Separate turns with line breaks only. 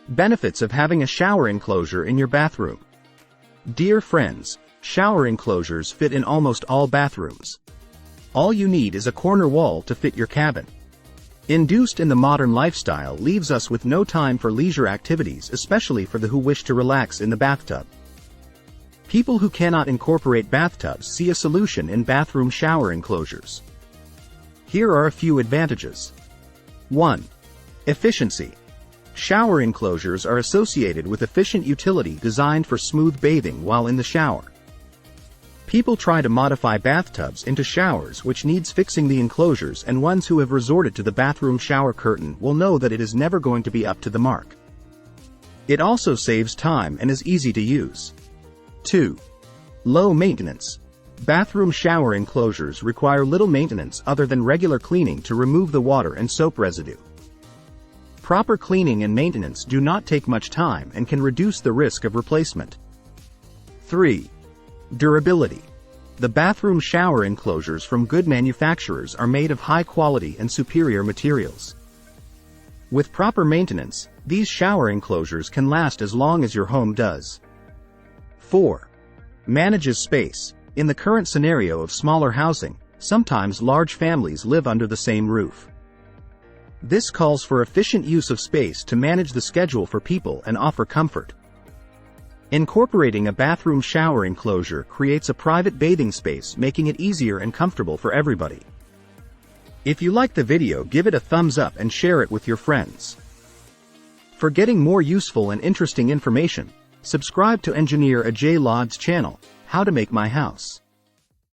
Benefits of having a shower enclosure in your bathroom. Dear friends, shower enclosures fit in almost all bathrooms. All you need is a corner wall to fit your cabin. Induced in the modern lifestyle leaves us with no time for leisure activities, especially for those who wish to relax in the bathtub. People who cannot incorporate bathtubs see a solution in bathroom shower enclosures. Here are a few advantages. 1. Efficiency. Shower enclosures are associated with efficient utility designed for smooth bathing while in the shower. People try to modify bathtubs into showers, which needs fixing the enclosures, and ones who have resorted to the bathroom shower curtain will know that it is never going to be up to the mark. It also saves time and is easy to use. 2. Low maintenance. Bathroom shower enclosures require little maintenance other than regular cleaning to remove the water and soap residue. Proper cleaning and maintenance do not take much time and can reduce the risk of replacement. 3. Durability. The bathroom shower enclosures from good manufacturers are made of high quality and superior materials. With proper maintenance, these shower enclosures can last as long as your home does. 4. Manages space. In the current scenario of smaller housing, sometimes large families live under the same roof. This calls for efficient use of space to manage the schedule for people and offer comfort. Incorporating a bathroom shower enclosure creates a private bathing space, making it easier and comfortable for everybody. If you like the video, give it a thumbs up and share it with your friends. For getting more useful and interesting information, subscribe to Engineer Ajay Lod's channel, How to Make My House.